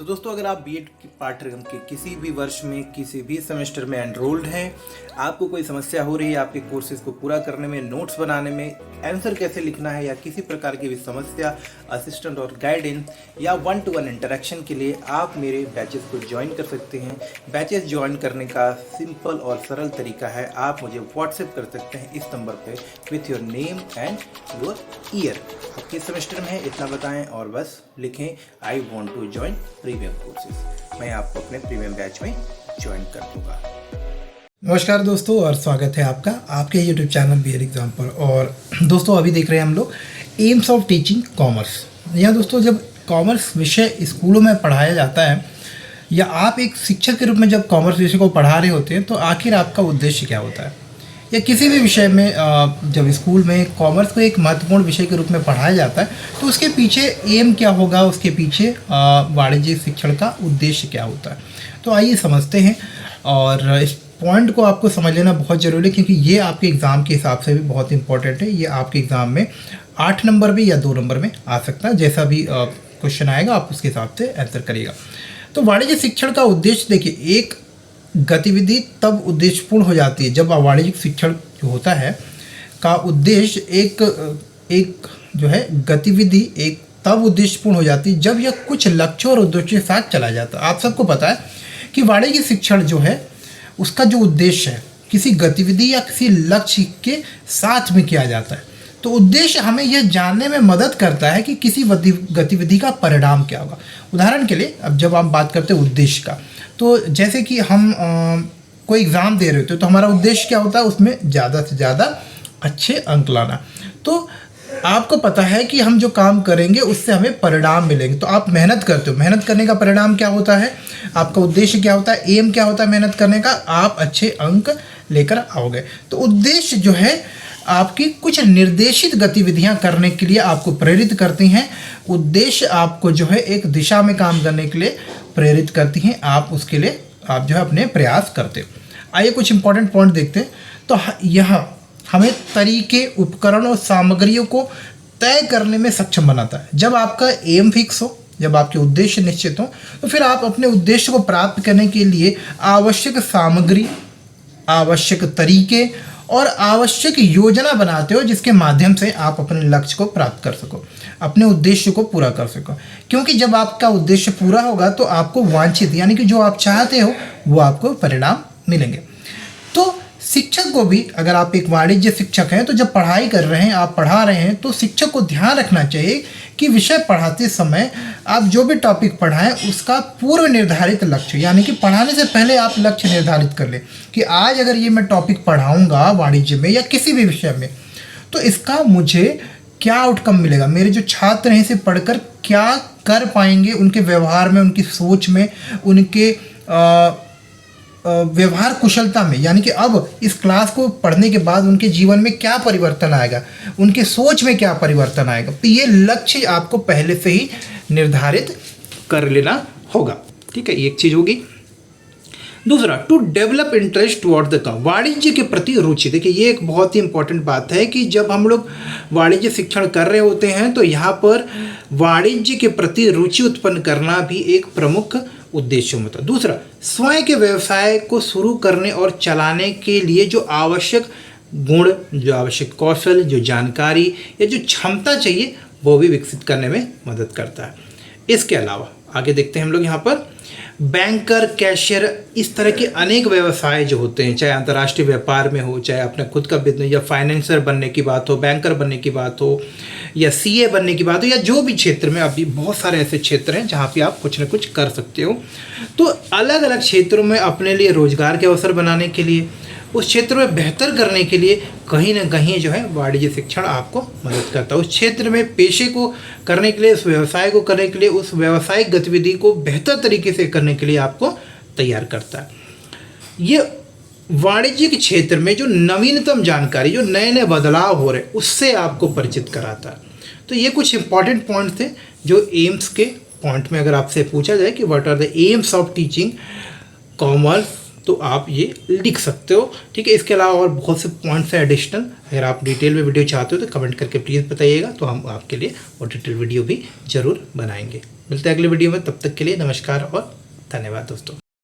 तो दोस्तों, अगर आप बीएड पाठ्यक्रम के किसी भी वर्ष में किसी भी सेमेस्टर में एनरोल्ड हैं, आपको कोई समस्या हो रही है आपके कोर्सेज को पूरा करने में, नोट्स बनाने में, आंसर कैसे लिखना है या किसी प्रकार की भी समस्या, असिस्टेंट और गाइडेंस या 1-to-1 इंटरेक्शन के लिए आप मेरे बैचेस को ज्वाइन कर सकते हैं। बैचेस ज्वाइन करने का सिंपल और सरल तरीका है, आप मुझे व्हाट्सएप कर सकते हैं इस नंबर पे with your name and your year. आप किस सेमेस्टर में है इतना बताएं और बस लिखें I want to join premium courses. मैं आपको अपने प्रीमियम बैच में ज्वाइन कर दूंगा। नमस्कार दोस्तों, और स्वागत है आपका आपके यूट्यूब चैनल बीएड एग्जाम पर। और दोस्तों, अभी देख रहे हैं हम लोग एम्स ऑफ टीचिंग कॉमर्स। यहाँ दोस्तों, जब कॉमर्स विषय स्कूलों में पढ़ाया जाता है या आप एक शिक्षक के रूप में जब कॉमर्स विषय को पढ़ा रहे होते हैं, तो आखिर आपका उद्देश्य क्या होता है? या किसी भी विषय में जब स्कूल में कॉमर्स को एक महत्वपूर्ण विषय के रूप में पढ़ाया जाता है, तो उसके पीछे एम क्या होगा, उसके पीछे वाणिज्य शिक्षण का उद्देश्य क्या होता है। तो आइए समझते हैं, और इस पॉइंट को आपको समझ लेना बहुत ज़रूरी है, क्योंकि ये आपके एग्ज़ाम के हिसाब से भी बहुत इंपॉर्टेंट है। ये आपके एग्ज़ाम में 8 नंबर में या 2 नंबर में आ सकता है। जैसा भी क्वेश्चन आएगा आप उसके हिसाब से आंसर करिएगा। तो वाणिज्य शिक्षण का उद्देश्य देखिए, एक गतिविधि तब उद्देश्यपूर्ण हो जाती है जब वाणिज्यिक शिक्षण जो होता है का उद्देश्य एक जो है गतिविधि एक तब उद्देश्यपूर्ण हो जाती है जब यह कुछ लक्ष्यों और उद्देश्यों के साथ चला जाता है। आप सबको पता है कि वाणिज्यिक शिक्षण जो है उसका जो उद्देश्य है किसी गतिविधि या किसी लक्ष्य के साथ में किया जाता है। तो उद्देश्य हमें यह जानने में मदद करता है कि किसी गतिविधि का परिणाम क्या होगा। उदाहरण के लिए, अब जब हम बात करते हैं उद्देश्य का, तो जैसे कि हम कोई एग्ज़ाम दे रहे होते हैं, तो हमारा उद्देश्य क्या होता है, उसमें ज़्यादा से ज़्यादा अच्छे अंक लाना। तो आपको पता है कि हम जो काम करेंगे उससे हमें परिणाम मिलेंगे। तो आप मेहनत करते हो, मेहनत करने का परिणाम क्या होता है, आपका उद्देश्य क्या होता है, एम क्या होता है मेहनत करने का, आप अच्छे अंक लेकर आओगे। तो उद्देश्य जो है आपकी कुछ निर्देशित गतिविधियां करने के लिए आपको प्रेरित करती हैं। उद्देश्य आपको जो है एक दिशा में काम करने के लिए प्रेरित करती हैं, आप उसके लिए आप जो है अपने प्रयास करते हो। आइए कुछ इंपॉर्टेंट पॉइंट देखते हैं। तो यह हमें तरीके, उपकरण और सामग्रियों को तय करने में सक्षम बनाता है। जब आपका एम फिक्स हो, जब आपके उद्देश्य निश्चित हो, तो फिर आप अपने उद्देश्य को प्राप्त करने के लिए आवश्यक सामग्री, आवश्यक तरीके और आवश्यक योजना बनाते हो, जिसके माध्यम से आप अपने लक्ष्य को प्राप्त कर सको, अपने उद्देश्य को पूरा कर सको। क्योंकि जब आपका उद्देश्य पूरा होगा तो आपको वांछित यानी कि जो आप चाहते हो वो आपको परिणाम मिलेंगे। तो शिक्षक को भी, अगर आप एक वाणिज्य शिक्षक हैं, तो जब पढ़ाई कर रहे हैं, आप पढ़ा रहे हैं, तो शिक्षक को ध्यान रखना चाहिए कि विषय पढ़ाते समय आप जो भी टॉपिक पढ़ाएं उसका पूर्व निर्धारित लक्ष्य, यानी कि पढ़ाने से पहले आप लक्ष्य निर्धारित कर लें कि आज अगर ये मैं टॉपिक पढ़ाऊंगा वाणिज्य में या किसी भी विषय में, तो इसका मुझे क्या आउटकम मिलेगा, मेरे जो छात्र हैं इसे पढ़कर क्या कर पाएंगे, उनके व्यवहार में, उनकी सोच में, उनके व्यवहार कुशलता में, यानी कि अब इस क्लास को पढ़ने के बाद उनके जीवन में क्या परिवर्तन आएगा, उनके सोच में क्या परिवर्तन आएगा। तो ये लक्ष्य आपको पहले से ही निर्धारित कर लेना होगा। ठीक है, ये एक चीज़ होगी। दूसरा, to develop interest toward the काम, वाणिज्य के प्रति रुचि। देखिए, ये एक बहुत ही इंपॉर्टेंट बात है कि जब हम लोग वाणिज्य शिक्षण कर रहे होते हैं, तो यहाँ पर वाणिज्य के प्रति रुचि उत्पन्न करना भी एक प्रमुख उद्देश्य होता है। दूसरा, स्वयं के व्यवसाय को शुरू करने और चलाने के लिए जो आवश्यक गुण, जो आवश्यक कौशल, जो जानकारी या जो क्षमता चाहिए, वो भी विकसित करने में मदद करता है। इसके अलावा आगे देखते हैं हम लोग यहाँ पर बैंकर, कैशियर, इस तरह के अनेक व्यवसाय जो होते हैं, चाहे अंतर्राष्ट्रीय व्यापार में हो, चाहे अपना खुद का बिजनेस या फाइनेंसर बनने की बात हो, बैंकर बनने की बात हो, या सीए बनने की बात हो, या जो भी क्षेत्र में, अभी बहुत सारे ऐसे क्षेत्र हैं जहाँ पे आप कुछ न कुछ कर सकते हो। तो अलग अलग क्षेत्रों में अपने लिए रोजगार के अवसर बनाने के लिए, उस क्षेत्र में बेहतर करने के लिए कहीं ना कहीं जो है वाणिज्य शिक्षण आपको मदद करता है। उस क्षेत्र में पेशे को करने के लिए, उस व्यवसाय को करने के लिए, उस व्यावसायिक गतिविधि को बेहतर तरीके से करने के लिए आपको तैयार करता है। ये वाणिज्यिक क्षेत्र में जो नवीनतम जानकारी, जो नए नए बदलाव हो रहे, उससे आपको परिचित कराता है। तो ये कुछ इंपॉर्टेंट पॉइंट थे जो एम्स के पॉइंट में अगर आपसे पूछा जाए कि what are the aims of teaching commerce तो आप ये लिख सकते हो। ठीक है, इसके अलावा और बहुत से पॉइंट्स हैं एडिशनल। अगर आप डिटेल में वीडियो चाहते हो तो कमेंट करके प्लीज़ बताइएगा, तो हम आपके लिए और डिटेल वीडियो भी ज़रूर बनाएंगे। मिलते हैं अगले वीडियो में, तब तक के लिए नमस्कार और धन्यवाद दोस्तों।